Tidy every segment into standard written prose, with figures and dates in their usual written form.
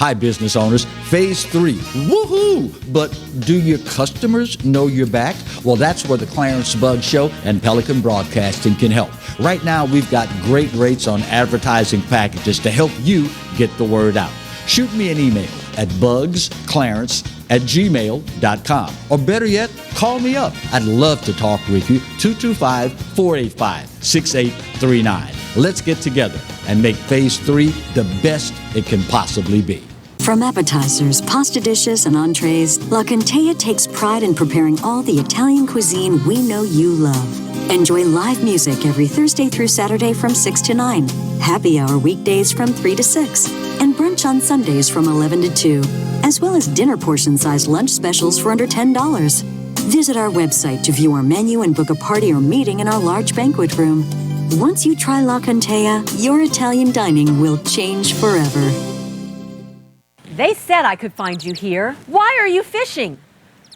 Hi, business owners. Phase 3. Woohoo! But do your customers know you're back? Well, that's where the Clarence Bug Show and Pelican Broadcasting can help. Right now, we've got great rates on advertising packages to help you get the word out. Shoot me an email at bugsclarence@gmail.com. Or better yet, call me up. I'd love to talk with you. 225-485-6839. Let's get together and make Phase 3 the best it can possibly be. From appetizers, pasta dishes, and entrees, La Contea takes pride in preparing all the Italian cuisine we know you love. Enjoy live music every Thursday through Saturday from 6 to 9, happy hour weekdays from 3 to 6, and brunch on Sundays from 11 to 2, as well as dinner portion-sized lunch specials for under $10. Visit our website to view our menu and book a party or meeting in our large banquet room. Once you try La Contea, your Italian dining will change forever. They said I could find you here. Why are you fishing?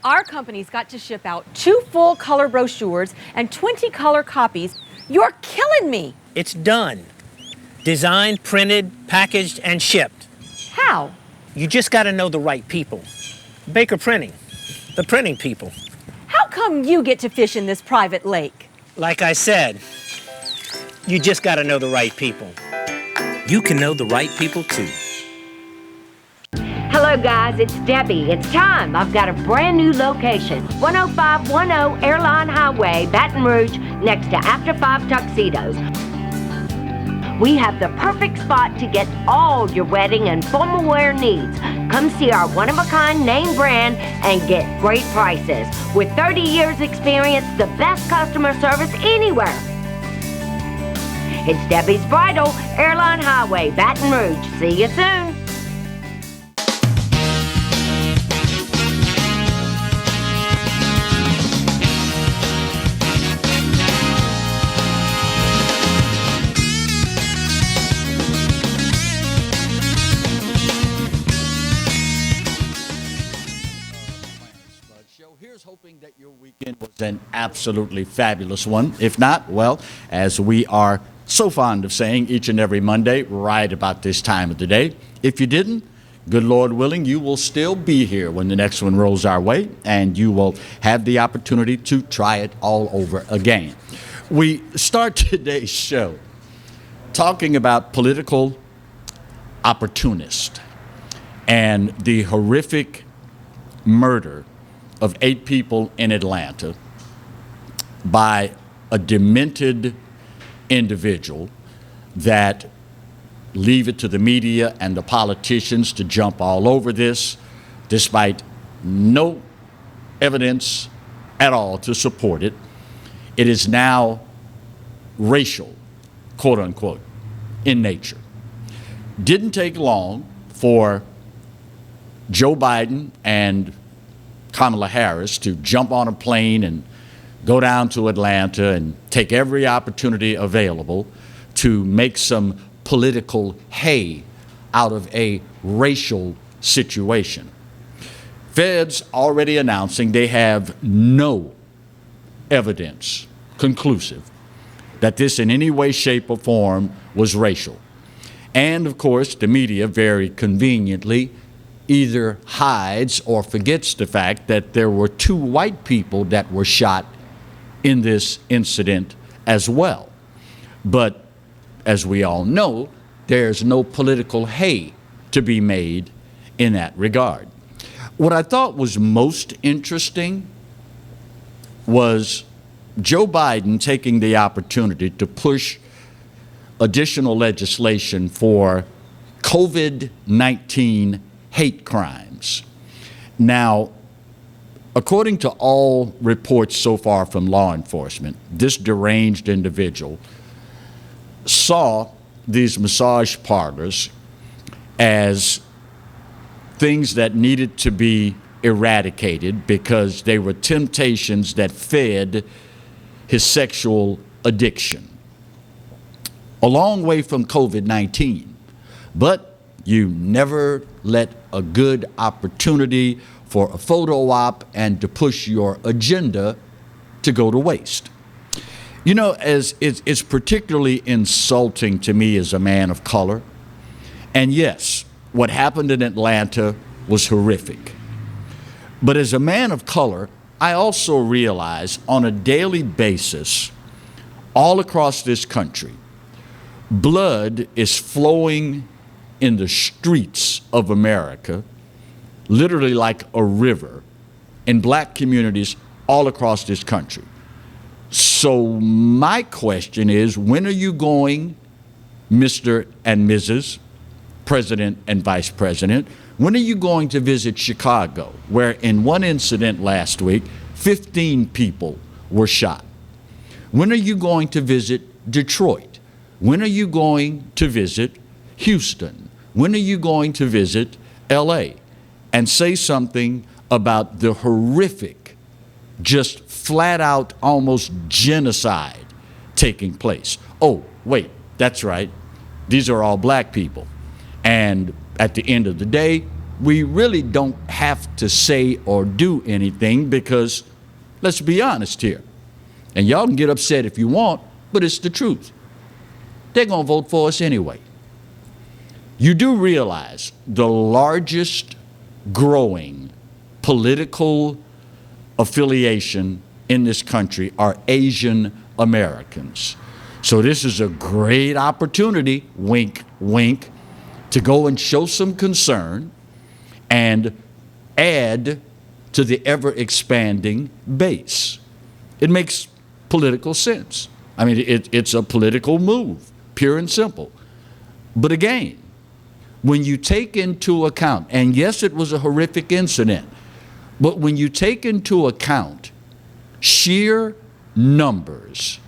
Our company's got to ship out 2 full color brochures and 20 color copies. You're killing me. It's done. Designed, printed, packaged, and shipped. How? You just got to know the right people. Baker Printing, the printing people. How come you get to fish in this private lake? Like I said, you just got to know the right people. You can know the right people too. Hello guys, it's Debbie. It's time. I've got a brand new location. 10510 Airline Highway, Baton Rouge, next to After 5 Tuxedos. We have the perfect spot to get all your wedding and formal wear needs. Come see our one-of-a-kind name brand and get great prices. With 30 years experience, the best customer service anywhere. It's Debbie's Bridal, Airline Highway, Baton Rouge. See you soon. Here's hoping that your weekend was an absolutely fabulous one. If not, well, as we are so fond of saying each and every Monday, right about this time of the day, if you didn't, good Lord willing, you will still be here when the next one rolls our way, and you will have the opportunity to try it all over again. We start today's show talking about political opportunists and the horrific murder of 8 people in Atlanta by a demented individual that leave it to the media and the politicians to jump all over this, despite no evidence at all to support it. It is now racial, quote unquote, in nature. Didn't take long for Joe Biden and Kamala Harris to jump on a plane and go down to Atlanta and take every opportunity available to make some political hay out of a racial situation. Feds already announcing they have no evidence conclusive that this in any way, shape, or form was racial. And of course, the media very conveniently either hides or forgets the fact that there were 2 white people that were shot in this incident as well. But as we all know, there's no political hay to be made in that regard. What I thought was most interesting was Joe Biden taking the opportunity to push additional legislation for COVID-19 hate crimes. Now, according to all reports so far from law enforcement, this deranged individual saw these massage parlors as things that needed to be eradicated because they were temptations that fed his sexual addiction. A long way from COVID-19, but you never let a good opportunity for a photo op and to push your agenda to go to waste. You know, as it's particularly insulting to me as a man of color. And yes, what happened in Atlanta was horrific. But as a man of color, I also realize on a daily basis, all across this country, blood is flowing in the streets of America, literally like a river, in black communities all across this country. So my question is, when are you going, Mr. and Mrs. President and Vice President, when are you going to visit Chicago, where in one incident last week, 15 people were shot? When are you going to visit Detroit? When are you going to visit Houston? When are you going to visit LA and say something about the horrific, just flat out almost genocide taking place? Oh, wait, that's right. These are all black people. And at the end of the day, we really don't have to say or do anything because, let's be honest here, and y'all can get upset if you want, but it's the truth. They're going to vote for us anyway. You do realize the largest growing political affiliation in this country are Asian Americans. So this is a great opportunity, wink, wink, to go and show some concern and add to the ever-expanding base. It makes political sense. I mean, it's a political move, pure and simple. But again, when you take into account, and yes, it was a horrific incident, but when you take into account sheer numbers,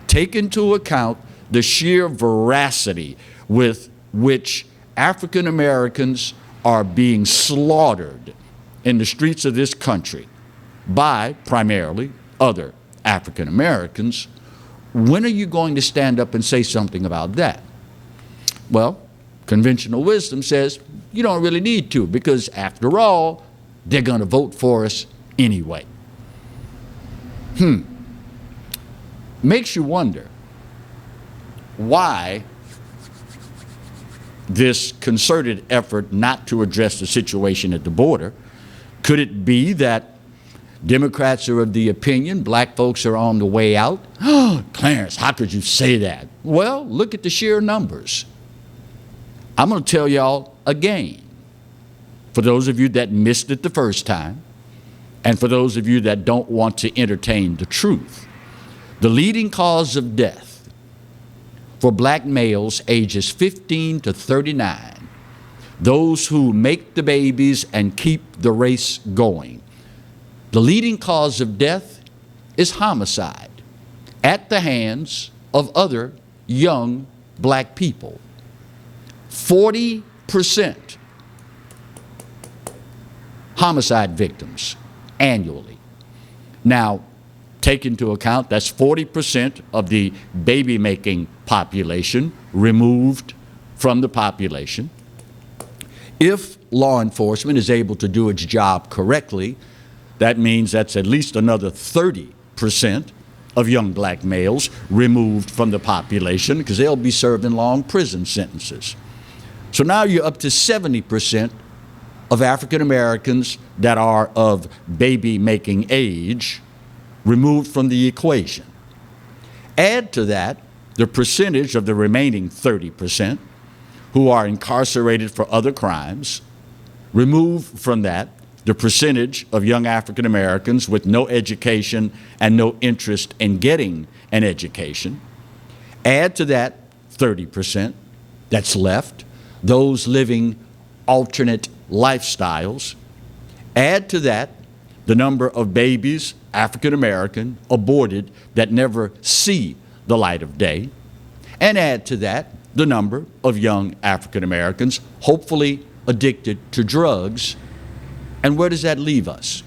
take into account the sheer veracity with which African Americans are being slaughtered in the streets of this country by primarily other African Americans, when are you going to stand up and say something about that? Well, conventional wisdom says you don't really need to, because after all, they're going to vote for us anyway. Makes you wonder why this concerted effort not to address the situation at the border. Could it be that Democrats are of the opinion black folks are on the way out? Oh, Clarence, how could you say that? Well, look at the sheer numbers. I'm going to tell y'all again, for those of you that missed it the first time, and for those of you that don't want to entertain the truth, the leading cause of death for black males ages 15 to 39, those who make the babies and keep the race going, the leading cause of death is homicide at the hands of other young black people. 40% homicide victims annually. Now, take into account that's 40% of the baby-making population removed from the population. If law enforcement is able to do its job correctly, that means that's at least another 30% of young black males removed from the population, because they'll be serving long prison sentences. So now you're up to 70% of African Americans that are of baby-making age removed from the equation. Add to that the percentage of the remaining 30% who are incarcerated for other crimes. Remove from that the percentage of young African Americans with no education and no interest in getting an education. Add to that 30% that's left, those living alternate lifestyles. Add to that the number of babies, African American, aborted that never see the light of day. And add to that the number of young African Americans hopefully addicted to drugs. And where does that leave us?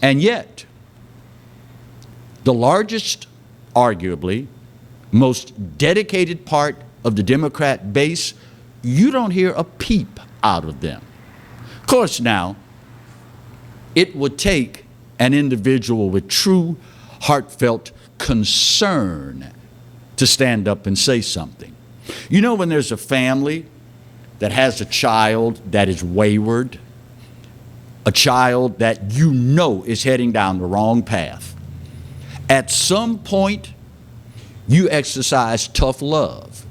And yet, the largest, arguably, most dedicated part of the Democrat base, you don't hear a peep out of them. Of course, now, it would take an individual with true, heartfelt concern to stand up and say something. You know, when there's a family that has a child that is wayward, a child that you know is heading down the wrong path, at some point, you exercise tough love.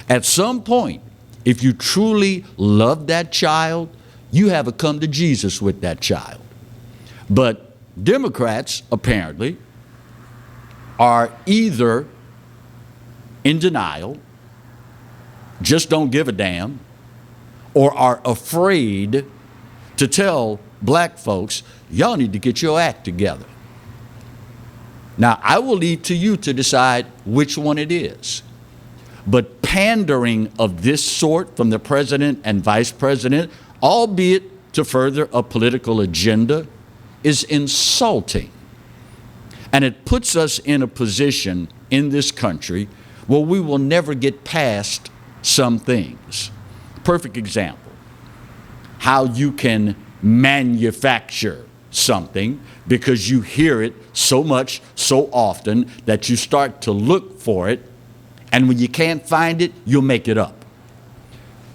At some point, if you truly love that child, you have a come to Jesus with that child. But Democrats, apparently, are either in denial, just don't give a damn, or are afraid to tell black folks, y'all need to get your act together. Now, I will leave to you to decide which one it is. But pandering of this sort from the president and vice president, albeit to further a political agenda, is insulting. And it puts us in a position in this country where we will never get past some things. Perfect example, how you can manufacture something because you hear it so much, so often, that you start to look for it, and when you can't find it, you'll make it up.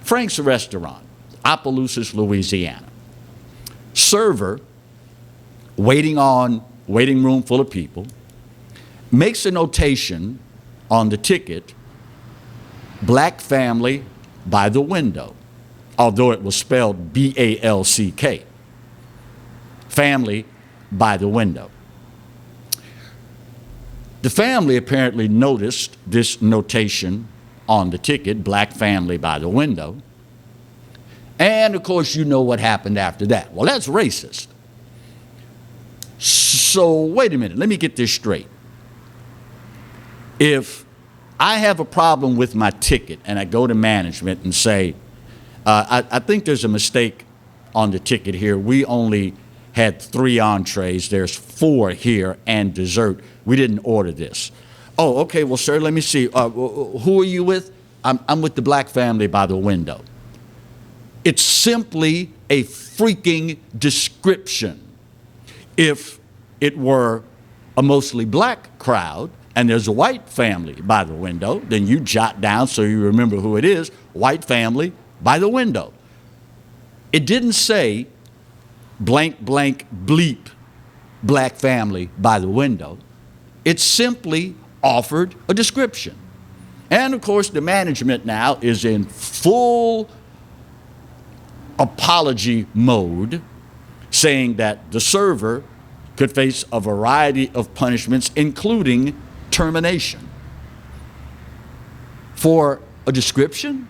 Frank's Restaurant, Opelousas, Louisiana. Server, waiting room full of people, makes a notation on the ticket, black family by the window, although it was spelled B-A-L-C-K. Family by the window. The family apparently noticed this notation on the ticket, black family by the window. And of course, you know what happened after that. Well, that's racist. So wait a minute, let me get this straight. If I have a problem with my ticket and I go to management and say, I think there's a mistake on the ticket here. We only had 3 entrees, there's 4 here and dessert. We didn't order this. Oh, okay, well, sir, let me see. Who are you with? I'm with the black family by the window. It's simply a freaking description. If it were a mostly black crowd and there's a white family by the window, then you jot down so you remember who it is, white family by the window. It didn't say blank, blank, bleep, black family by the window. It simply offered a description. And of course, the management now is in full apology mode, saying that the server could face a variety of punishments, including termination. For a description?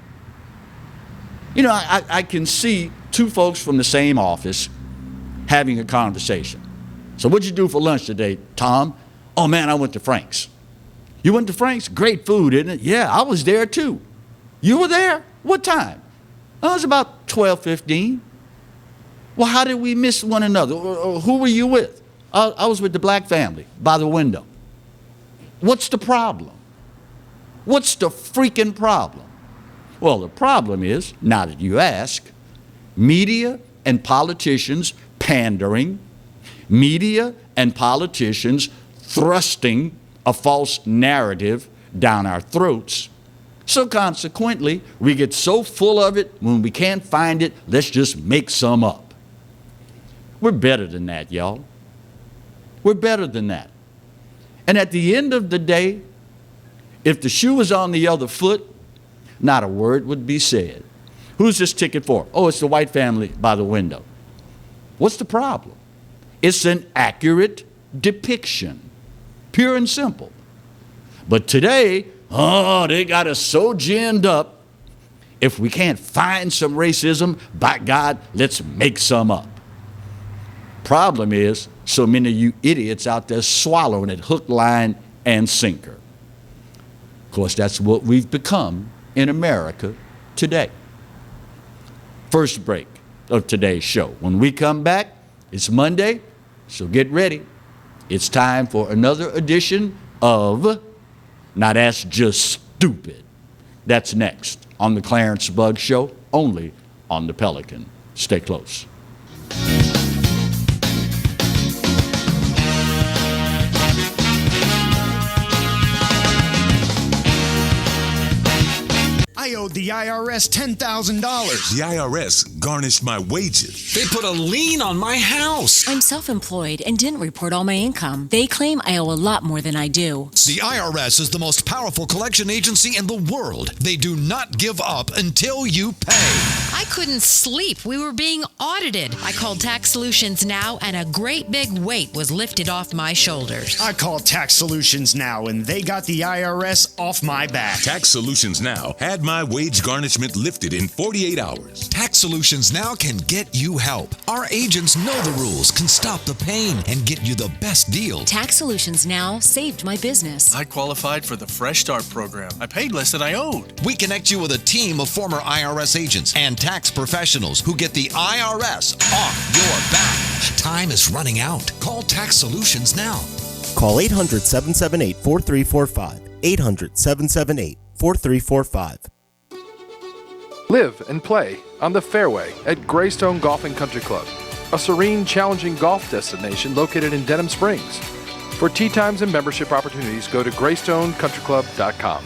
You know, I can see 2 folks from the same office having a conversation. So what'd you do for lunch today, Tom? Oh man, I went to Frank's. You went to Frank's? Great food, isn't it? Yeah, I was there too. You were there? What time? Oh, it was about 12:15. Well, how did we miss one another? Who were you with? I was with the black family by the window. What's the problem? What's the freaking problem? Well, the problem is, now that you ask, media and politicians pandering, media and politicians thrusting a false narrative down our throats. So consequently, we get so full of it, when we can't find it, let's just make some up. We're better than that, y'all. We're better than that. And at the end of the day, if the shoe was on the other foot, not a word would be said. Who's this ticket for? Oh, it's the white family by the window. What's the problem? It's an accurate depiction, pure and simple. But today, they got us so ginned up. If we can't find some racism, by God, let's make some up. Problem is, so many of you idiots out there swallowing it hook, line, and sinker. Of course, that's what we've become in America today. First break of today's show. When we come back, it's Monday, so get ready. It's time for another edition of Now That's Just Stupid. That's next on the Clarence Bug Show, only on the Pelican. Stay close. I owe the IRS $10,000. The IRS garnished my wages. They put a lien on my house. I'm self-employed and didn't report all my income. They claim I owe a lot more than I do. The IRS is the most powerful collection agency in the world. They do not give up until you pay. I couldn't sleep. We were being audited. I called Tax Solutions Now, and a great big weight was lifted off my shoulders. I called Tax Solutions Now, and they got the IRS off my back. Tax Solutions Now had my wage garnishment lifted in 48 hours. Tax Solutions Now can get you help. Our agents know the rules, can stop the pain, and get you the best deal. Tax Solutions Now saved my business. I qualified for the Fresh Start program. I paid less than I owed. We connect you with a team of former IRS agents and tax professionals who get the IRS off your back. Time is running out. Call Tax Solutions now. Call 800-778-4345. 800-778-4345. Live and play on the fairway at Greystone Golf and Country Club, a serene, challenging golf destination located in Denham Springs. For tee times and membership opportunities, go to GreystoneCountryClub.com.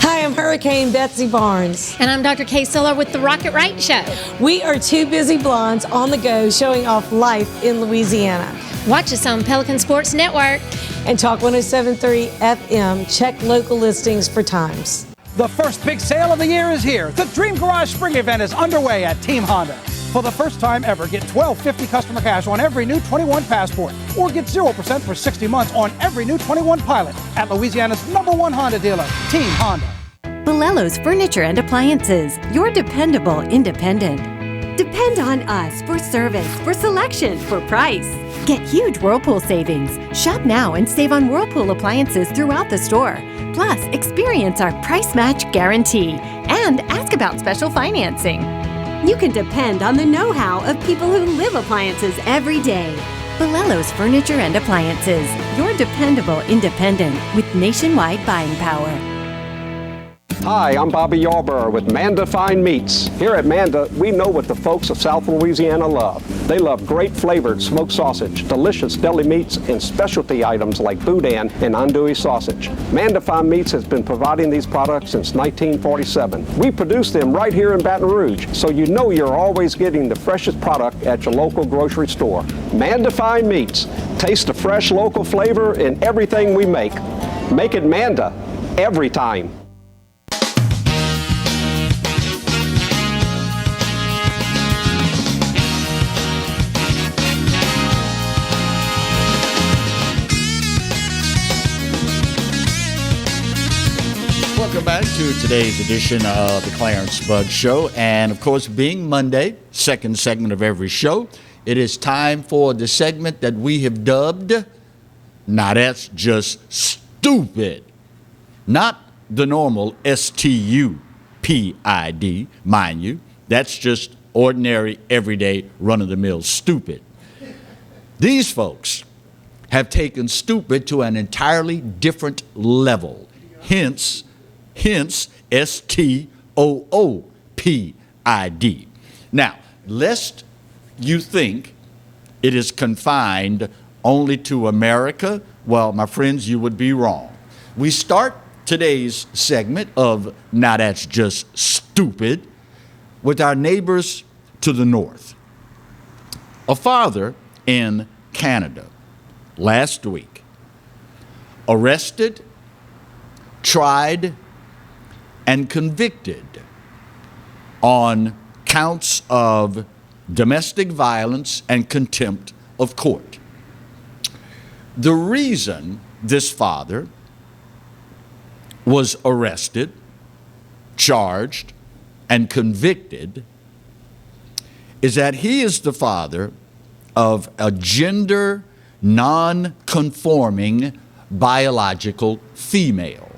Hi, I'm Hurricane Betsy Barnes. And I'm Dr. Kay Siller with The Rocket Right Show. We are two busy blondes on the go showing off life in Louisiana. Watch us on Pelican Sports Network. And Talk 107.3 FM. Check local listings for times. The first big sale of the year is here. The Dream Garage Spring Event is underway at Team Honda. For the first time ever, get $12.50 customer cash on every new 21 Passport, or get 0% for 60 months on every new 21 Pilot at Louisiana's #1 Honda dealer, Team Honda. Bolello's Furniture and Appliances, your dependable independent. Depend on us for service, for selection, for price. Get huge Whirlpool savings. Shop now and save on Whirlpool appliances throughout the store. Plus, experience our price match guarantee and ask about special financing. You can depend on the know-how of people who live appliances every day. Bolello's Furniture and Appliances, your dependable independent with nationwide buying power. Hi, I'm Bobby Yarborough with Manda Fine Meats. Here at Manda, we know what the folks of South Louisiana love. They love great flavored smoked sausage, delicious deli meats, and specialty items like boudin and andouille sausage. Manda Fine Meats has been providing these products since 1947. We produce them right here in Baton Rouge, so you know you're always getting the freshest product at your local grocery store. Manda Fine Meats. Taste the fresh local flavor in everything we make. Make it Manda every time. Welcome back to today's edition of the Clarence Bug Show. And of course, being Monday, second segment of every show, it is time for the segment that we have dubbed, now that's just stupid. Not the normal STUPID, mind you. That's just ordinary, everyday, run-of-the-mill stupid. These folks have taken stupid to an entirely different level. Hence STOOPID. Now, lest you think it is confined only to America, well, my friends, you would be wrong. We start today's segment of Now That's Just Stupid with our neighbors to the north. A father in Canada last week arrested, tried, and convicted on counts of domestic violence and contempt of court. The reason this father was arrested, charged, and convicted is that he is the father of a gender non-conforming biological female.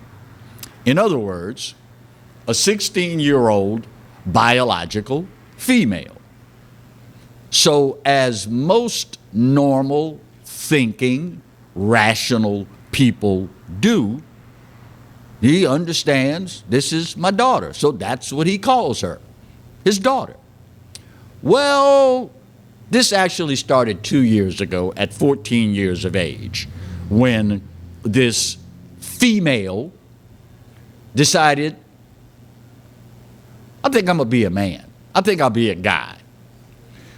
In other words, a 16-year-old biological female. So as most normal, thinking, rational people do, he understands this is my daughter. So that's what he calls her, his daughter. Well, this actually started 2 years ago at 14 years of age when this female decided I think I'm going to be a man. I think I'll be a guy.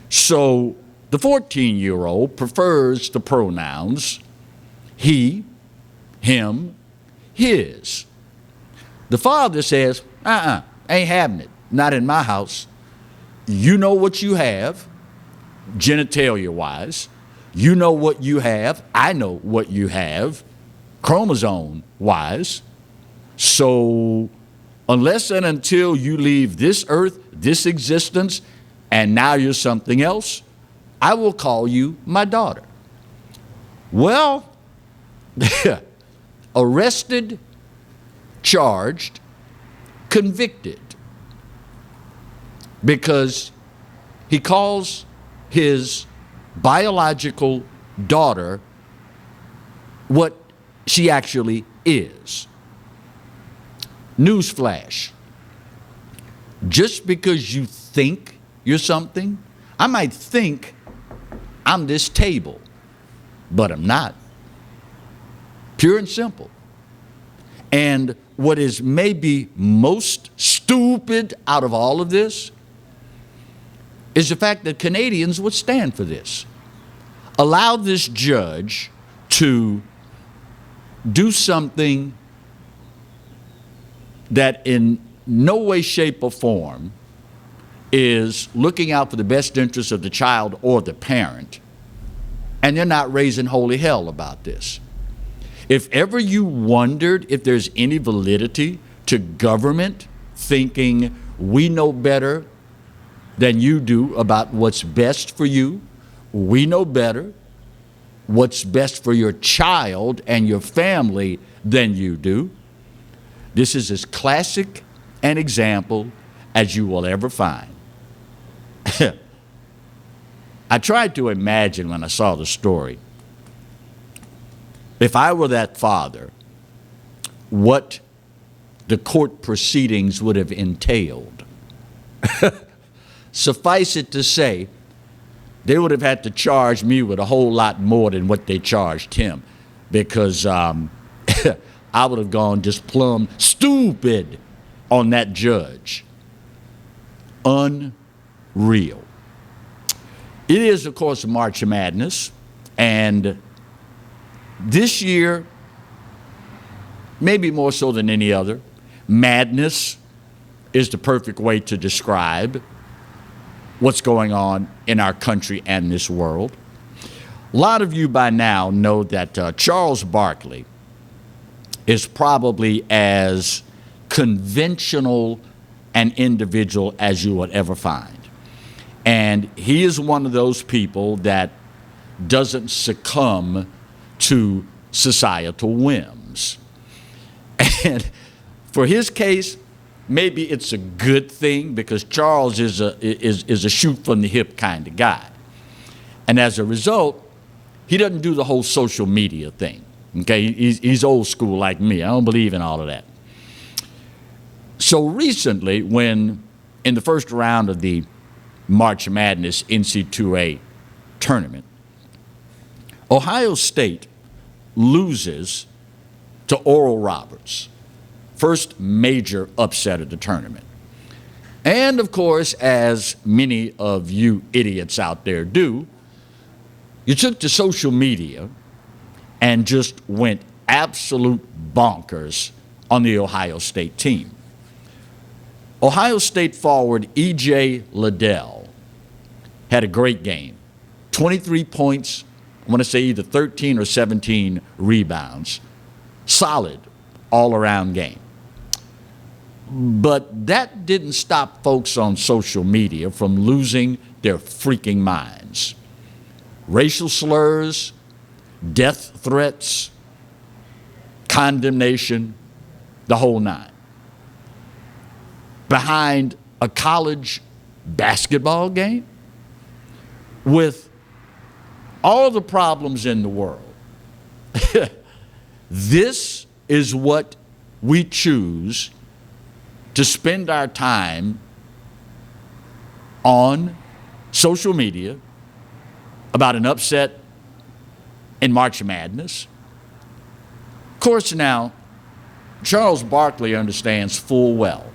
So the 14-year-old prefers the pronouns he, him, his. The father says, ain't having it. Not in my house. You know what you have, genitalia-wise. You know what you have. I know what you have, chromosome-wise. So unless and until you leave this earth, this existence, and now you're something else, I will call you my daughter. Well, arrested, charged, convicted, because he calls his biological daughter what she actually is. Newsflash. Just because you think you're something, I might think I'm this table, but I'm not. Pure and simple. And what is maybe most stupid out of all of this is the fact that Canadians would stand for this. Allow this judge to do something that in no way, shape, or form is looking out for the best interests of the child or the parent, and they're not raising holy hell about this. If ever you wondered if there's any validity to government thinking we know better than you do about what's best for you, we know better what's best for your child and your family than you do, this is as classic an example as you will ever find. I tried to imagine when I saw the story, if I were that father, what the court proceedings would have entailed. Suffice it to say, they would have had to charge me with a whole lot more than what they charged him, because I would have gone just plumb stupid on that judge. Unreal. It is, of course, March Madness, and this year, maybe more so than any other, madness is the perfect way to describe what's going on in our country and this world. A lot of you by now know that Charles Barkley is probably as conventional an individual as you would ever find. And he is one of those people that doesn't succumb to societal whims. And for his case, maybe it's a good thing, because Charles is a shoot from the hip kind of guy. And as a result, he doesn't do the whole social media thing. Okay, he's old school like me. I don't believe in all of that. So recently, when in the first round of the March Madness NC2A tournament, Ohio State loses to Oral Roberts. First major upset of the tournament. And of course, as many of you idiots out there do, you took to social media and just went absolute bonkers on the Ohio State team. Ohio State forward E.J. Liddell had a great game. 23 points, I want to say either 13 or 17 rebounds. Solid all-around game. But that didn't stop folks on social media from losing their freaking minds. Racial slurs, death threats, condemnation, the whole nine. Behind a college basketball game with all the problems in the world. This is what we choose to spend our time on social media about an upset in March Madness. Of course, now, Charles Barkley understands full well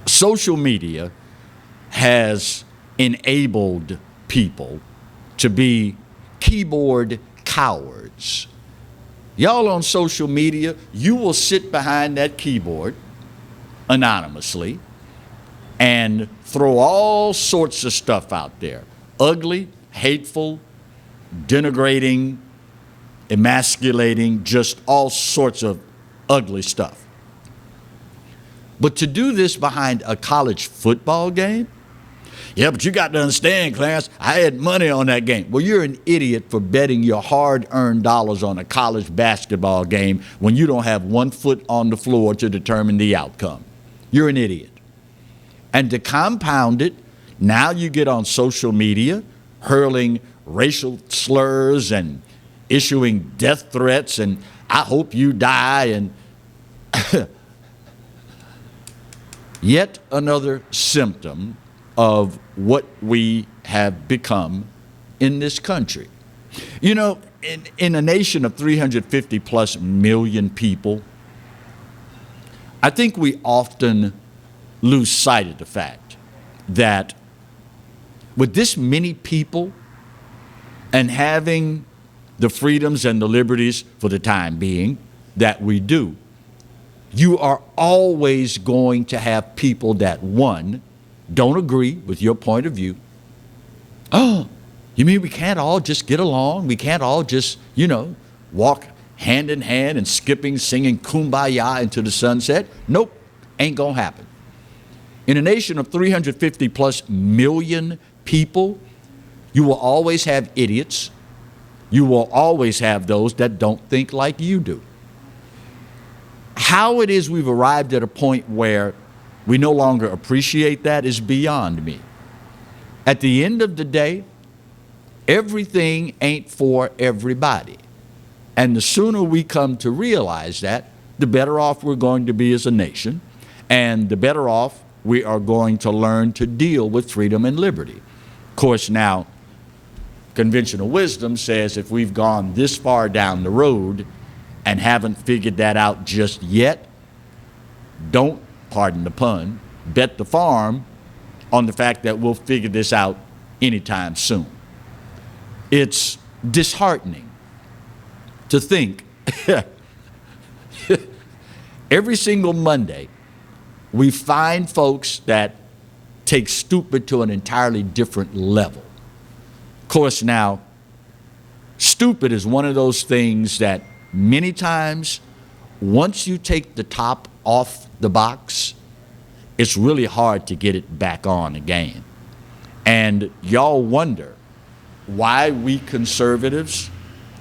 social media has enabled people to be keyboard cowards. Y'all on social media, you will sit behind that keyboard anonymously and throw all sorts of stuff out there. Ugly, hateful, denigrating, emasculating, just all sorts of ugly stuff. But to do this behind a college football game? Yeah, but you got to understand, Clarence, I had money on that game. Well, you're an idiot for betting your hard-earned dollars on a college basketball game when you don't have 1 foot on the floor to determine the outcome. You're an idiot. And to compound it, now you get on social media hurling racial slurs and issuing death threats and I hope you die and yet another symptom of what we have become in this country. You know, in a nation of 350 plus million people, I think we often lose sight of the fact that with this many people and having the freedoms and the liberties for the time being that we do, you are always going to have people that, one, don't agree with your point of view. Oh, you mean we can't all just get along? We can't all just, walk hand in hand and skipping, singing Kumbaya into the sunset? Nope, ain't gonna happen. In a nation of 350 plus million people, you will always have idiots. You will always have those that don't think like you do. How it is we've arrived at a point where we no longer appreciate that is beyond me. At the end of the day, everything ain't for everybody. And the sooner we come to realize that, the better off we're going to be as a nation, and the better off we are going to learn to deal with freedom and liberty. Of course, now, conventional wisdom says if we've gone this far down the road and haven't figured that out just yet, don't, pardon the pun, bet the farm on the fact that we'll figure this out anytime soon. It's disheartening to think every single Monday we find folks that take stupid to an entirely different level. Of course, now, stupid is one of those things that many times, once you take the top off the box, it's really hard to get it back on again. And y'all wonder why we conservatives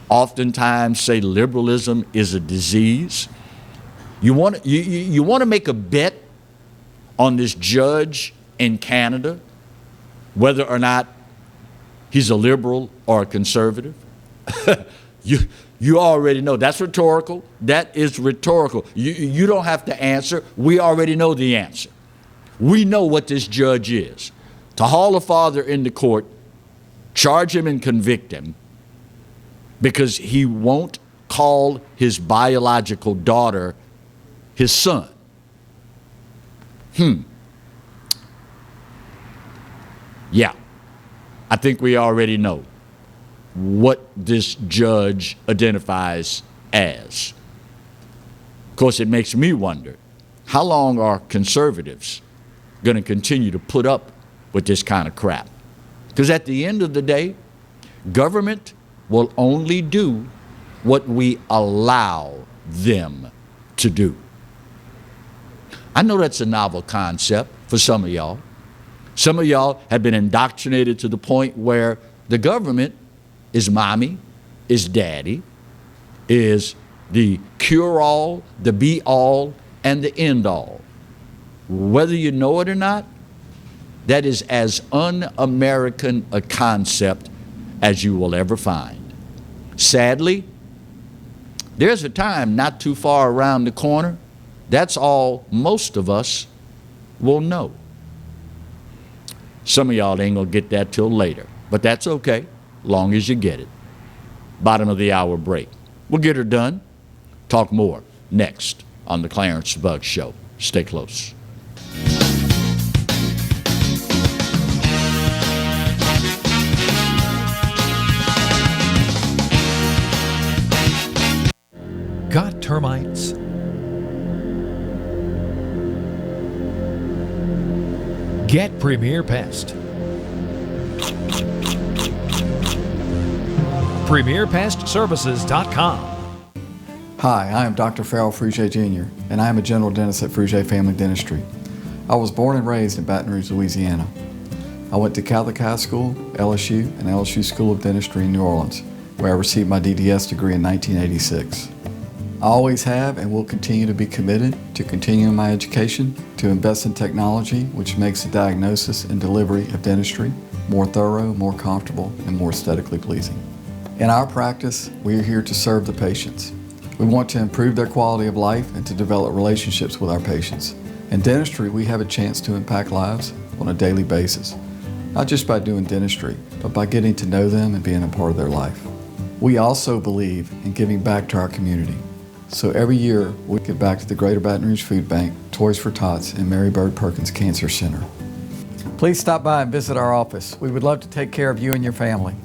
oftentimes say liberalism is a disease. You want to make a bet on this judge in Canada, whether or not he's a liberal or a conservative? You already know. That's rhetorical. That is rhetorical. You don't have to answer. We already know the answer. We know what this judge is. To haul a father into court, charge him and convict him because he won't call his biological daughter his son. Yeah, I think we already know what this judge identifies as. Of course, it makes me wonder, how long are conservatives going to continue to put up with this kind of crap? Because at the end of the day, government will only do what we allow them to do. I know that's a novel concept for some of y'all. Some of y'all have been indoctrinated to the point where the government is mommy, is daddy, is the cure-all, the be-all, and the end-all. Whether you know it or not, that is as un-American a concept as you will ever find. Sadly, there's a time not too far around the corner, that's all most of us will know. Some of y'all ain't gonna get that till later, but that's okay, long as you get it. Bottom of the hour break. We'll get her done. Talk more next on the Clarence Bugg Show. Stay close. termites. Get Premier Pest. PremierPestServices.com. Hi, I am Dr. Farrell Frugier Jr., and I am a general dentist at Frugier Family Dentistry. I was born and raised in Baton Rouge, Louisiana. I went to Catholic High School, LSU, and LSU School of Dentistry in New Orleans, where I received my DDS degree in 1986. I always have and will continue to be committed to continuing my education, to invest in technology which makes the diagnosis and delivery of dentistry more thorough, more comfortable, and more aesthetically pleasing. In our practice, we are here to serve the patients. We want to improve their quality of life and to develop relationships with our patients. In dentistry, we have a chance to impact lives on a daily basis, not just by doing dentistry, but by getting to know them and being a part of their life. We also believe in giving back to our community. So every year, we give back to the Greater Baton Rouge Food Bank, Toys for Tots, and Mary Bird Perkins Cancer Center. Please stop by and visit our office. We would love to take care of you and your family.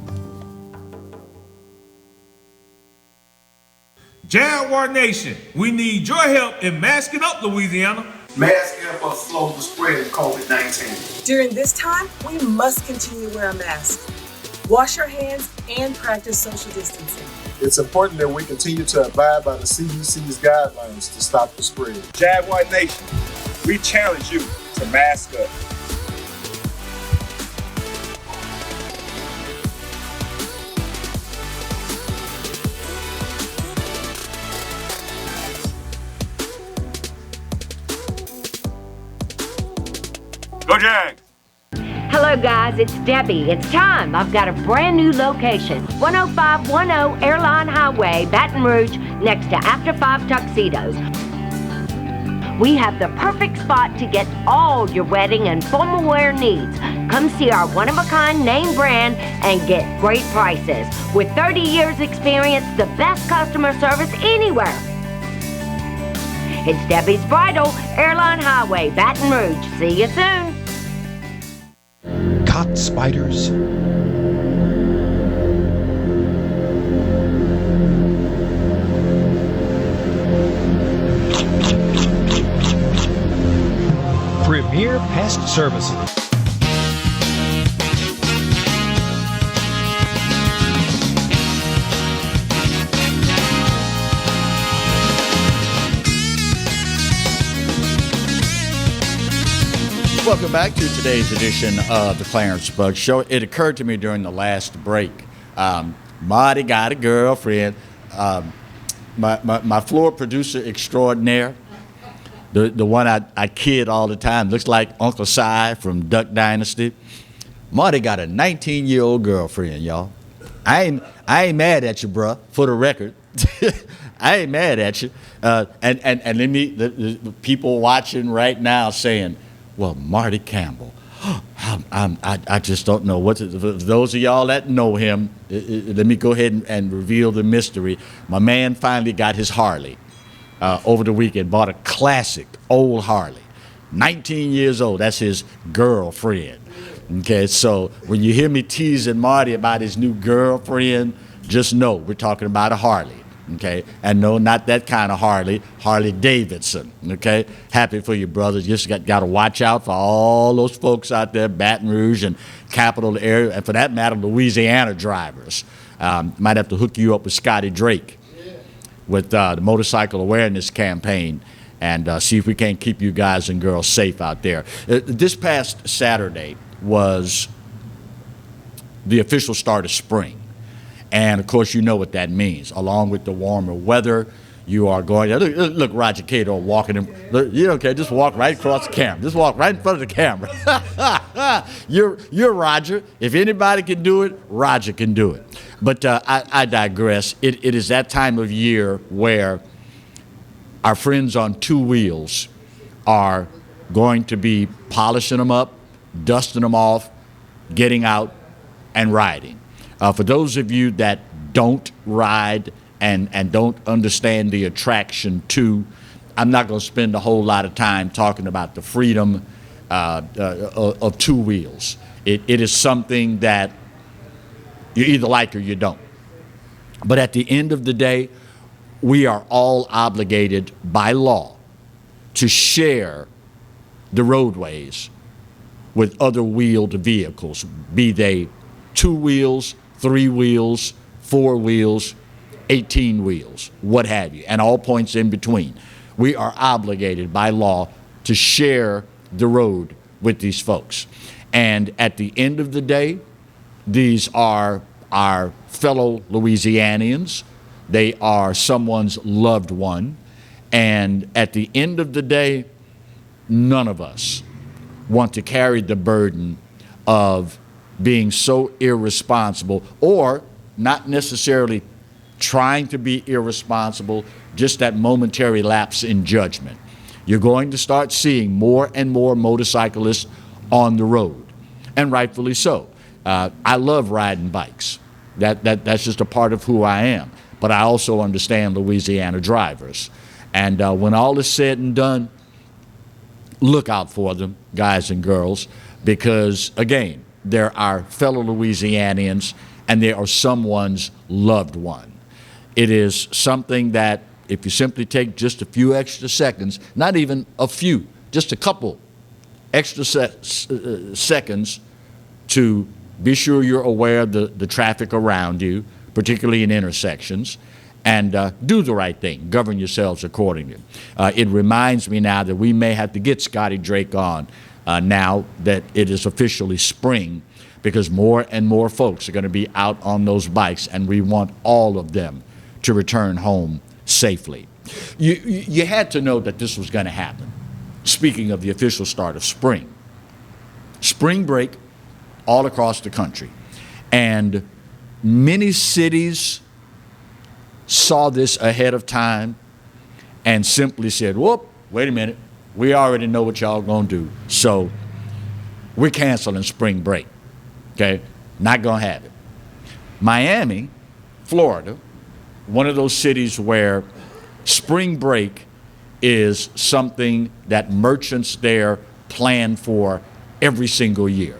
Jaguar Nation, we need your help in masking up Louisiana. Masks help us slow the spread of COVID-19. During this time, we must continue to wear a mask. Wash your hands and practice social distancing. It's important that we continue to abide by the CDC's guidelines to stop the spread. Jaguar Nation, we challenge you to mask up. Go Jags! Hello guys, it's Debbie. It's time. I've got a brand new location. 10510 Airline Highway, Baton Rouge, next to After 5 Tuxedos. We have the perfect spot to get all your wedding and formal wear needs. Come see our one-of-a-kind name brand and get great prices. With 30 years experience, the best customer service anywhere. It's Debbie's Bridal, Airline Highway, Baton Rouge. See you soon. Cot spiders. Premier Pest Services. Welcome back to today's edition of the Clarence Bug Show. It occurred to me during the last break. Marty got a girlfriend. My floor producer extraordinaire, the one I kid all the time, looks like Uncle Si from Duck Dynasty. Marty got a 19-year-old girlfriend, y'all. I ain't mad at you, bruh, for the record. I ain't mad at you. And let me, the people watching right now saying, well, Marty Campbell, I just don't know what to, for those of y'all that know him, let me go ahead and reveal the mystery. My man finally got his Harley over the weekend, bought a classic old Harley, 19 years old. That's his girlfriend. Okay, so when you hear me teasing Marty about his new girlfriend, just know we're talking about a Harley. Okay, and no, not that kind of Harley, Harley Davidson. Okay, happy for you, brothers. You just got to watch out for all those folks out there, Baton Rouge and Capital area, and for that matter, Louisiana drivers. Might have to hook you up with Scotty Drake with the motorcycle awareness campaign, and see if we can't keep you guys and girls safe out there. This past Saturday was the official start of spring. And, of course, you know what that means. Along with the warmer weather, you are going – look, Roger Cato walking – okay, just walk right across the camera. Just walk right in front of the camera. You're Roger. If anybody can do it, Roger can do it. But I digress. It is that time of year where our friends on two wheels are going to be polishing them up, dusting them off, getting out, and riding. For those of you that don't ride and don't understand the attraction to, I'm not going to spend a whole lot of time talking about the freedom of two wheels. It is something that you either like or you don't. But at the end of the day, we are all obligated by law to share the roadways with other wheeled vehicles, be they 2 wheels, 3 wheels, 4 wheels, 18 wheels, what have you, and all points in between. We are obligated by law to share the road with these folks. And at the end of the day, these are our fellow Louisianians. They are someone's loved one. And at the end of the day, none of us want to carry the burden of being so irresponsible, or not necessarily trying to be irresponsible, just that momentary lapse in judgment. You're going to start seeing more and more motorcyclists on the road, and rightfully so. I love riding bikes. That's just a part of who I am. But I also understand Louisiana drivers. And when all is said and done, look out for them, guys and girls, because, again, they're our fellow Louisianians, and they are someone's loved one. It is something that if you simply take just a few extra seconds, not even a few, just a couple extra seconds to be sure you're aware of the traffic around you, particularly in intersections, and do the right thing, govern yourselves accordingly. It reminds me now that we may have to get Scotty Drake on now that it is officially spring, because more and more folks are going to be out on those bikes, and we want all of them to return home safely. You had to know that this was going to happen. Speaking of the official start of spring break all across the country, and many cities saw this ahead of time and simply said, whoop, wait a minute, we already know what y'all gonna do, so we're canceling spring break, okay? Not gonna have it. Miami, Florida, one of those cities where spring break is something that merchants there plan for every single year.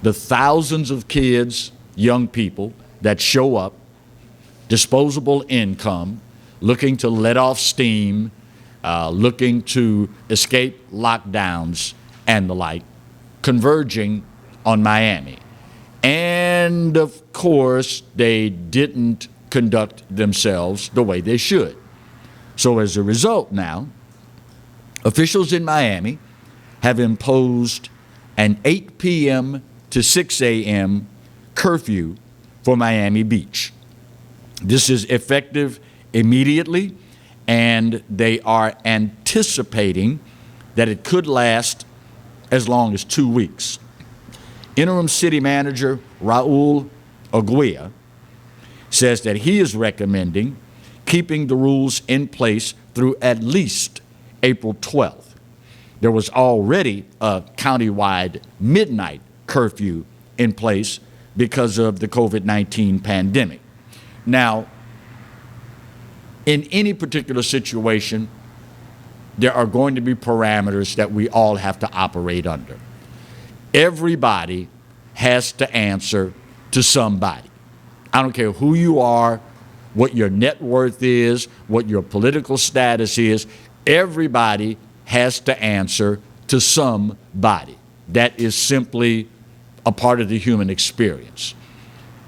The thousands of kids, young people that show up, disposable income, looking to let off steam, looking to escape lockdowns and the like, converging on Miami. And of course, they didn't conduct themselves the way they should. So as a result now, officials in Miami have imposed an 8 p.m. to 6 a.m. curfew for Miami Beach. This is effective immediately, and they are anticipating that it could last as long as 2 weeks. Interim City Manager Raul Aguia says that he is recommending keeping the rules in place through at least April 12th. There was already a countywide midnight curfew in place because of the COVID-19 pandemic. Now, in any particular situation, there are going to be parameters that we all have to operate under. Everybody has to answer to somebody. I don't care who you are, what your net worth is, what your political status is. Everybody has to answer to somebody. That is simply a part of the human experience.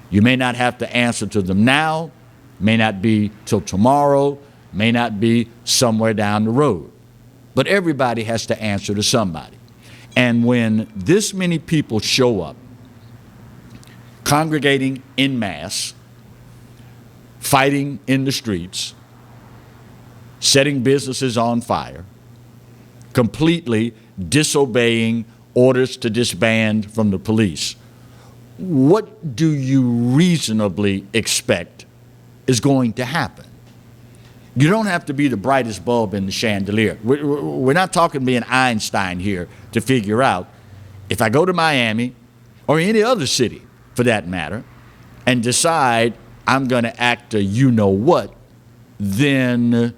You may not have to answer to them now, may not be till tomorrow, may not be somewhere down the road. But everybody has to answer to somebody. And when this many people show up, congregating en masse, fighting in the streets, setting businesses on fire, completely disobeying orders to disband from the police, what do you reasonably expect is going to happen? You don't have to be the brightest bulb in the chandelier. We're not talking being Einstein here to figure out, if I go to Miami or any other city for that matter and decide I'm going to act a you-know-what, then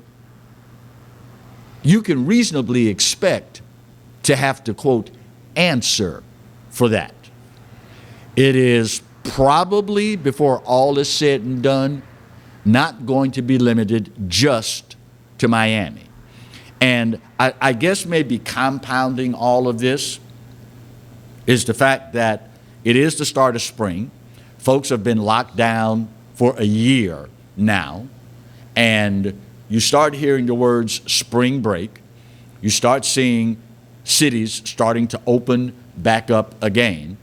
you can reasonably expect to have to, quote, answer for that. It is probably, before all is said and done, not going to be limited just to Miami. And I guess maybe compounding all of this is the fact that it is the start of spring. Folks have been locked down for a year now, and you start hearing the words spring break. You start seeing cities starting to open back up again.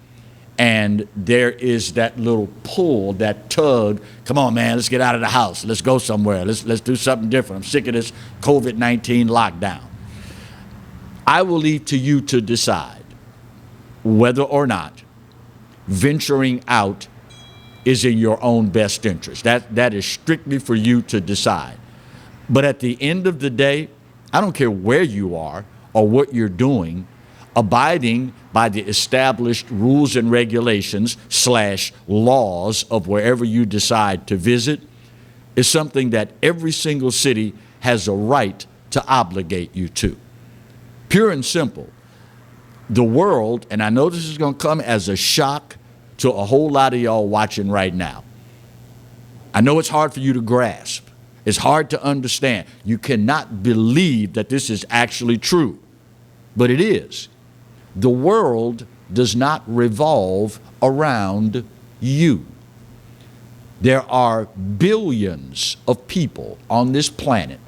And there is that little pull, that tug. Come on, man, let's get out of the house. Let's go somewhere. Let's do something different. I'm sick of this COVID-19 lockdown. I will leave to you to decide whether or not venturing out is in your own best interest. That is strictly for you to decide. But at the end of the day, I don't care where you are or what you're doing, abiding by the established rules and regulations / laws of wherever you decide to visit is something that every single city has a right to obligate you to. Pure and simple. The world, and I know this is going to come as a shock to a whole lot of y'all watching right now. I know it's hard for you to grasp. It's hard to understand. You cannot believe that this is actually true, but it is. The world does not revolve around you. There are billions of people on this planet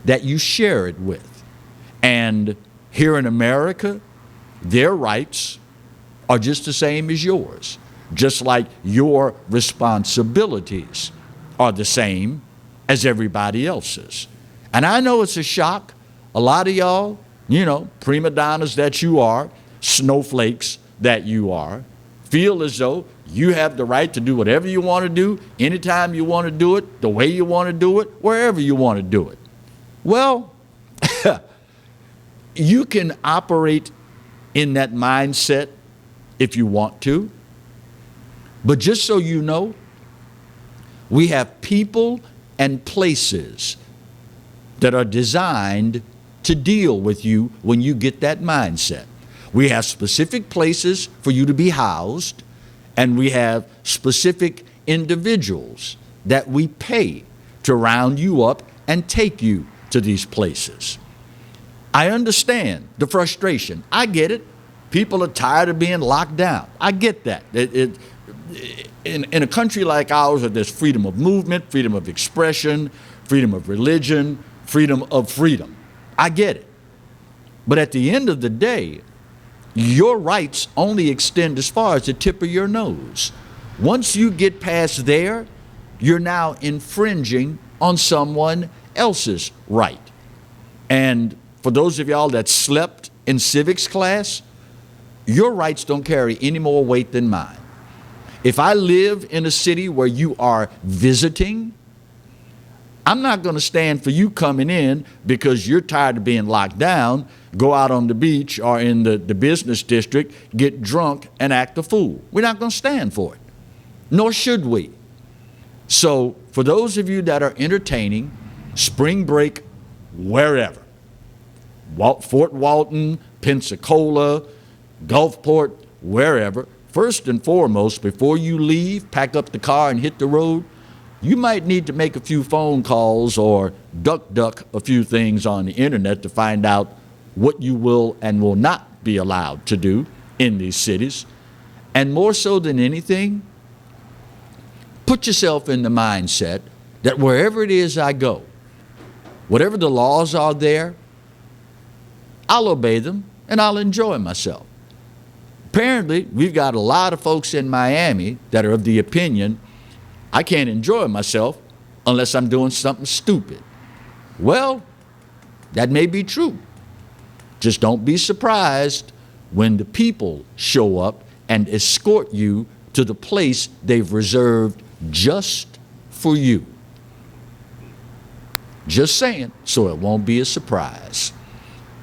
that you share it with. And here in America, their rights are just the same as yours, just like your responsibilities are the same as everybody else's. And I know it's a shock. A lot of y'all, prima donnas that you are, snowflakes that you are, feel as though you have the right to do whatever you want to do, anytime you want to do it, the way you want to do it, wherever you want to do it. Well, you can operate in that mindset if you want to. But just so you know, we have people and places that are designed to deal with you when you get that mindset. We have specific places for you to be housed, and we have specific individuals that we pay to round you up and take you to these places. I understand the frustration. I get it. People are tired of being locked down. I get that. In a country like ours where there's freedom of movement, freedom of expression, freedom of religion, freedom of freedom, I get it. But at the end of the day, your rights only extend as far as the tip of your nose. Once you get past there, you're now infringing on someone else's right. And for those of y'all that slept in civics class, your rights don't carry any more weight than mine. If I live in a city where you are visiting, I'm not going to stand for you coming in because you're tired of being locked down, go out on the beach or in the business district, get drunk and act a fool. We're not going to stand for it, nor should we. So for those of you that are entertaining spring break wherever, Fort Walton, Pensacola, Gulfport, wherever, first and foremost, before you leave, pack up the car and hit the road, you might need to make a few phone calls or duck a few things on the internet to find out what you will and will not be allowed to do in these cities. And more so than anything, put yourself in the mindset that wherever it is I go, whatever the laws are there, I'll obey them and I'll enjoy myself. Apparently, we've got a lot of folks in Miami that are of the opinion, I can't enjoy myself unless I'm doing something stupid. Well, that may be true. Just don't be surprised when the people show up and escort you to the place they've reserved just for you. Just saying, so it won't be a surprise.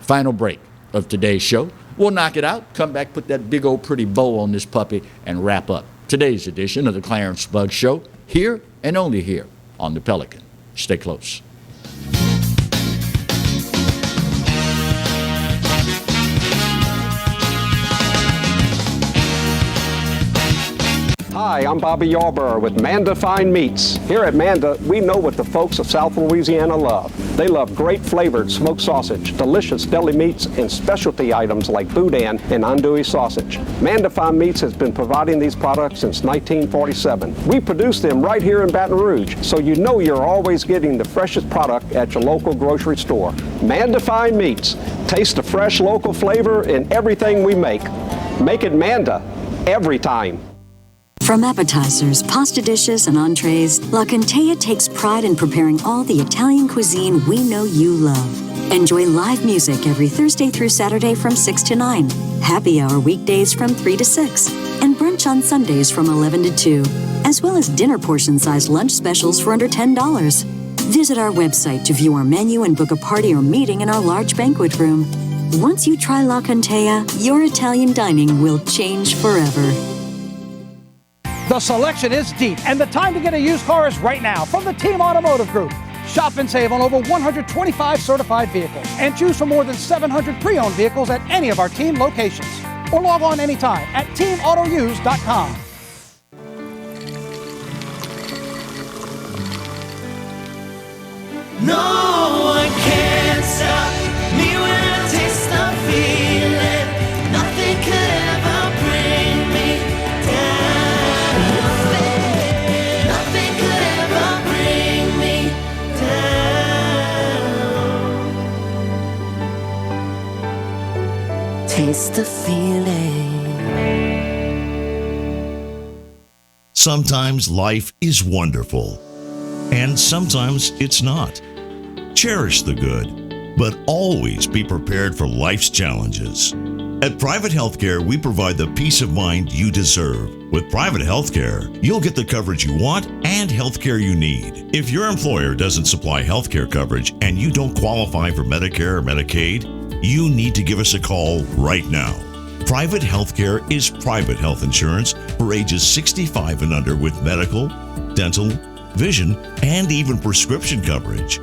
Final break of today's show. We'll knock it out, come back, put that big old pretty bow on this puppy, and wrap up today's edition of the Clarence Bugg Show, here and only here on the Pelican. Stay close. Hi, Hi, I'm Bobby Yarborough with Manda Fine Meats. Here at Manda, we know what the folks of South Louisiana love. They love great flavored smoked sausage, delicious deli meats, and specialty items like boudin and andouille sausage. Manda Fine Meats has been providing these products since 1947. We produce them right here in Baton Rouge, so you know you're always getting the freshest product at your local grocery store. Manda Fine Meats. Taste the fresh local flavor in everything we make. Make it Manda every time. From appetizers, pasta dishes, and entrees, La Contea takes pride in preparing all the Italian cuisine we know you love. Enjoy live music every Thursday through Saturday from 6 to 9, happy hour weekdays from 3 to 6, and brunch on Sundays from 11 to 2, as well as dinner portion-sized lunch specials for under $10. Visit our website to view our menu and book a party or meeting in our large banquet room. Once you try La Contea, your Italian dining will change forever. The selection is deep, and the time to get a used car is right now from the Team Automotive Group. Shop and save on over 125 certified vehicles and choose from more than 700 pre-owned vehicles at any of our team locations. Or log on anytime at teamautouse.com. No one can stop me when I taste the feeling. Nothing could ever bring me down. Nothing could ever bring me down. Taste the feeling. Sometimes life is wonderful, and sometimes it's not. Cherish the good, but always be prepared for life's challenges. At Private Healthcare, we provide the peace of mind you deserve. With Private Healthcare, you'll get the coverage you want and healthcare you need. If your employer doesn't supply healthcare coverage and you don't qualify for Medicare or Medicaid, you need to give us a call right now. Private Healthcare is private health insurance for ages 65 and under with medical, dental, vision, and even prescription coverage.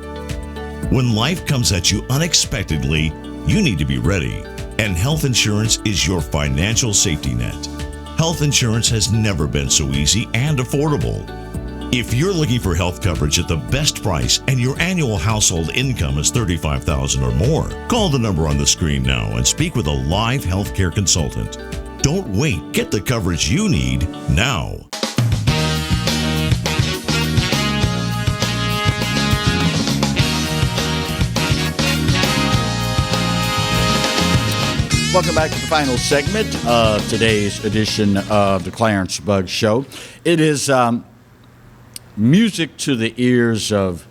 When life comes at you unexpectedly, you need to be ready, and health insurance is your financial safety net. Health insurance has never been so easy and affordable. If you're looking for health coverage at the best price and your annual household income is $35,000 or more, call the number on the screen now and speak with a live healthcare consultant. Don't wait. Get the coverage you need now. Welcome back to the final segment of today's edition of the Clarence Bugg Show. It is music to the ears of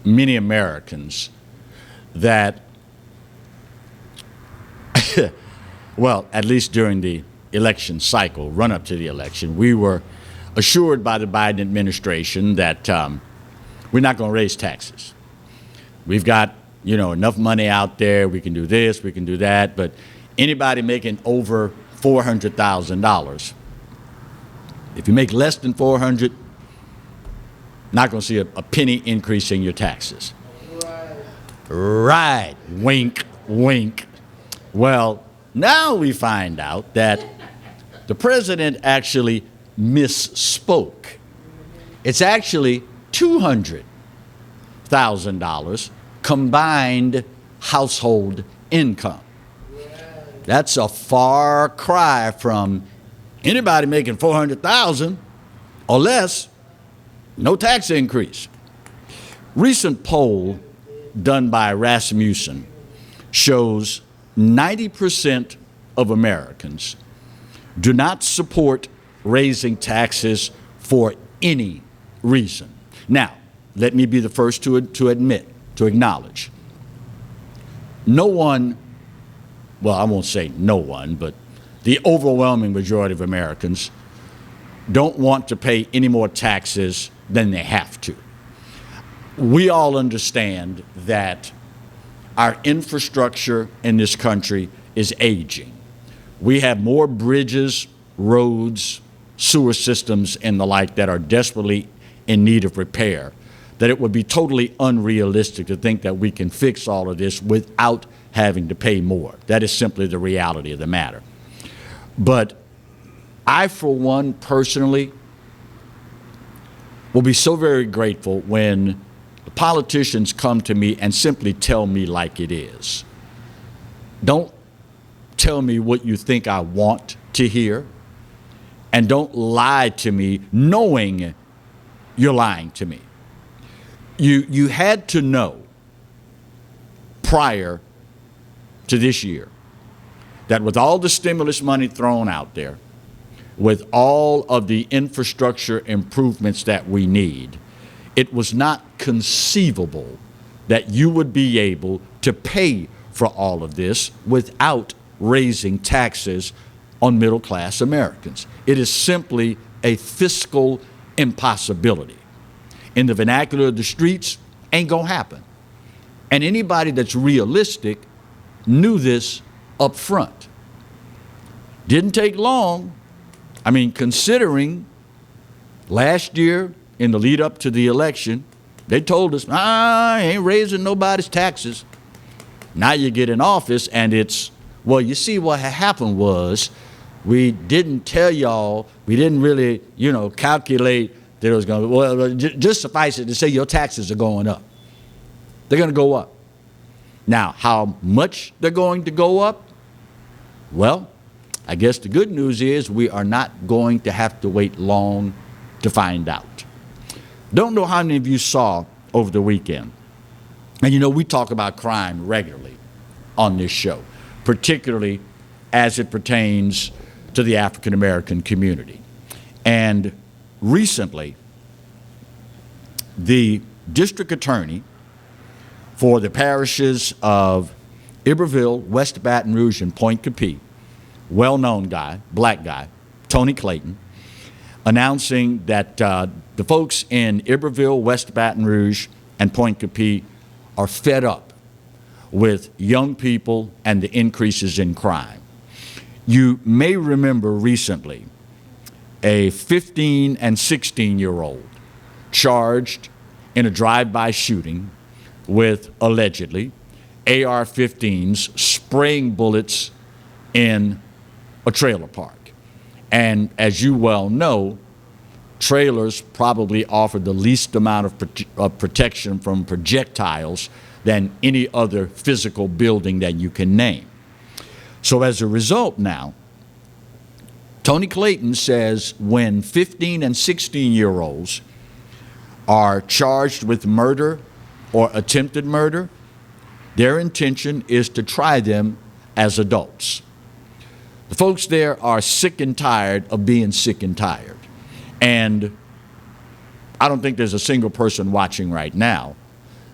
many Americans that, well, at least during the election cycle, run up to the election, we were assured by the Biden administration that we're not going to raise taxes. We've got enough money out there, we can do this, we can do that, but anybody making over $400,000, if you make less than $400,000, not going to see a penny increase in your taxes. Right. Wink, wink. Well, now we find out that the president actually misspoke. It's actually $200,000 combined household income. That's a far cry from anybody making $400,000 or less, no tax increase. Recent poll done by Rasmussen shows 90% of Americans do not support raising taxes for any reason. Now, let me be the first to acknowledge, no one, well, I won't say no one, but the overwhelming majority of Americans don't want to pay any more taxes than they have to. We all understand that our infrastructure in this country is aging. We have more bridges, roads, sewer systems, and the like that are desperately in need of repair, that it would be totally unrealistic to think that we can fix all of this without having to pay more. That is simply the reality of the matter. But I, for one, personally, will be so very grateful when the politicians come to me and simply tell me like it is. Don't tell me what you think I want to hear, and don't lie to me knowing you're lying to me. You had to know prior to this year that with all the stimulus money thrown out there, with all of the infrastructure improvements that we need, it was not conceivable that you would be able to pay for all of this without raising taxes on middle-class Americans. It is simply a fiscal impossibility. In the vernacular of the streets, ain't gonna happen. And anybody that's realistic knew this up front. Didn't take long. I mean, considering last year in the lead up to the election, they told us, I ain't raising nobody's taxes. Now you get in office and it's, well, you see what happened was we didn't tell y'all, we didn't really, calculate that it was going to, well, just suffice it to say your taxes are going up. They're going to go up. Now, how much they're going to go up? Well, I guess the good news is we are not going to have to wait long to find out. Don't know how many of you saw over the weekend. And we talk about crime regularly on this show, particularly as it pertains to the African American community. And recently, the district attorney for the parishes of Iberville, West Baton Rouge, and Point Capee, well-known guy, black guy, Tony Clayton, announcing that the folks in Iberville, West Baton Rouge, and Point Capee are fed up with young people and the increases in crime. You may remember recently a 15 and 16-year-old charged in a drive-by shooting with allegedly AR-15s spraying bullets in a trailer park. And as you well know, trailers probably offer the least amount of protection from projectiles than any other physical building that you can name. So as a result now, Tony Clayton says when 15 and 16-year-olds are charged with murder or attempted murder, their intention is to try them as adults. The folks there are sick and tired of being sick and tired. And I don't think there's a single person watching right now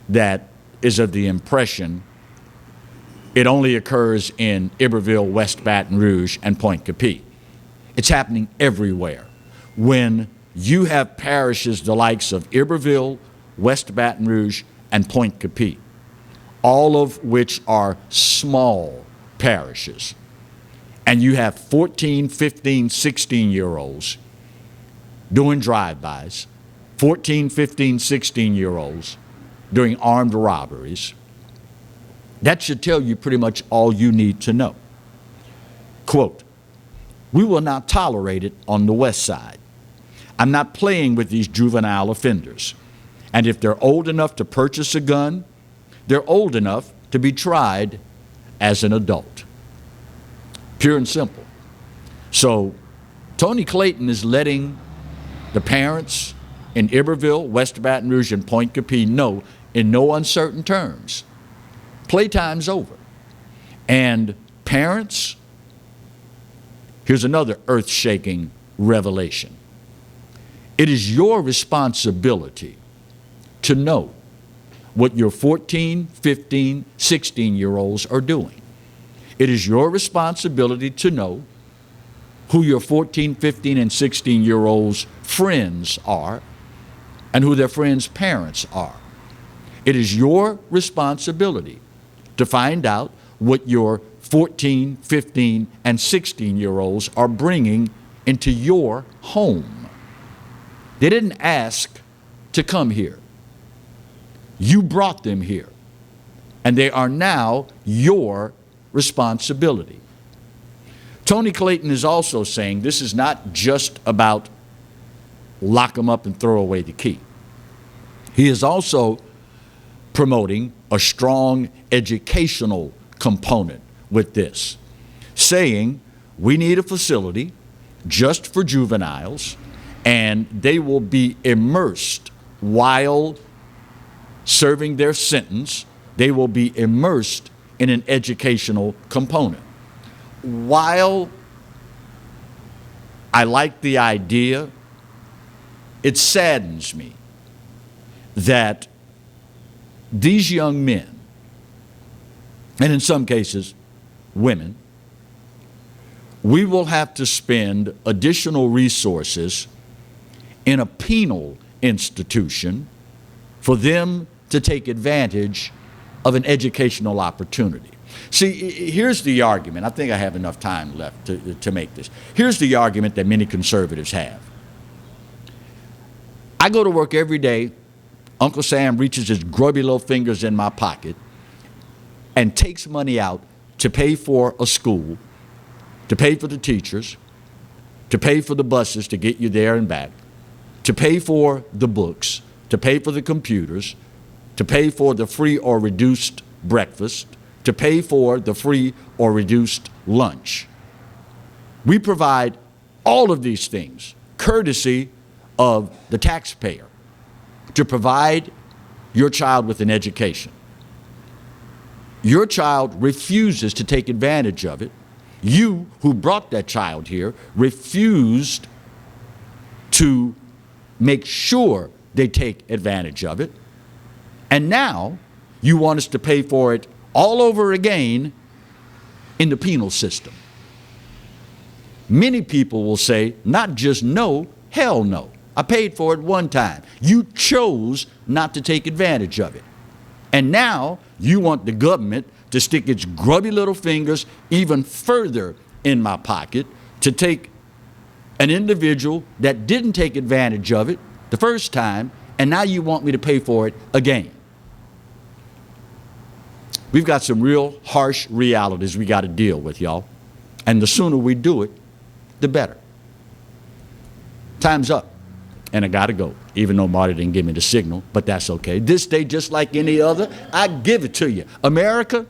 that is of the impression it only occurs in Iberville, West Baton Rouge, and Point Capee. It's happening everywhere. When you have parishes the likes of Iberville, West Baton Rouge, and Point Capee, all of which are small parishes, and you have 14, 15, 16-year-olds doing drive-bys, 14, 15, 16-year-olds doing armed robberies, that should tell you pretty much all you need to know. Quote, "We will not tolerate it on the West Side. I'm not playing with these juvenile offenders. And if they're old enough to purchase a gun, they're old enough to be tried as an adult." Pure and simple. So Tony Clayton is letting the parents in Iberville, West Baton Rouge, and Point Capee know in no uncertain terms, playtime's over. And parents, here's another earth-shaking revelation. It is your responsibility to know what your 14, 15, 16-year-olds are doing. It is your responsibility to know who your 14, 15, and 16-year-olds' friends are and who their friends' parents are. It is your responsibility to find out what your 14, 15, and 16-year-olds are bringing into your home. They didn't ask to come here. You brought them here, and they are now your responsibility. Tony Clayton is also saying this is not just about lock them up and throw away the key. He is also promoting a strong educational component with this, saying we need a facility just for juveniles, and they will be immersed while serving their sentence. They will be immersed in an educational component. While I like the idea, it saddens me that these young men, and in some cases women, we will have to spend additional resources in a penal institution for them to take advantage of an educational opportunity. See, here's the argument. I think I have enough time left to make this. Here's the argument that many conservatives have. I go to work every day. Uncle Sam reaches his grubby little fingers in my pocket and takes money out to pay for a school, to pay for the teachers, to pay for the buses to get you there and back, to pay for the books, to pay for the computers, to pay for the free or reduced breakfast, to pay for the free or reduced lunch. We provide all of these things courtesy of the taxpayer to provide your child with an education. Your child refuses to take advantage of it. You, who brought that child here, refused to make sure they take advantage of it. And now you want us to pay for it all over again in the penal system. Many people will say, not just no, hell no. I paid for it one time. You chose not to take advantage of it. And now you want the government to stick its grubby little fingers even further in my pocket to take an individual that didn't take advantage of it the first time, and now you want me to pay for it again. We've got some real harsh realities we got to deal with, y'all. And the sooner we do it, the better. Time's up. And I got to go, even though Marty didn't give me the signal, but that's okay. This day, just like any other, I give it to you. America,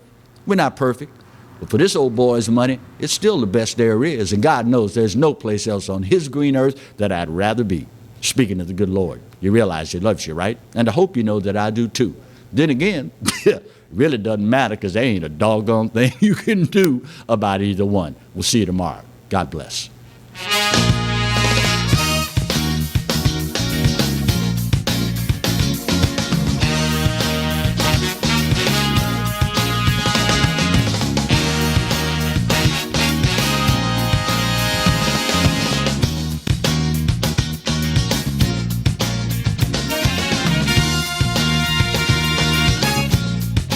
we're not perfect. But for this old boy's money, it's still the best there is. And God knows there's no place else on his green earth that I'd rather be. Speaking of the good Lord, you realize he loves you, right? And I hope you know that I do too. Then again, it really doesn't matter because there ain't a doggone thing you can do about either one. We'll see you tomorrow. God bless.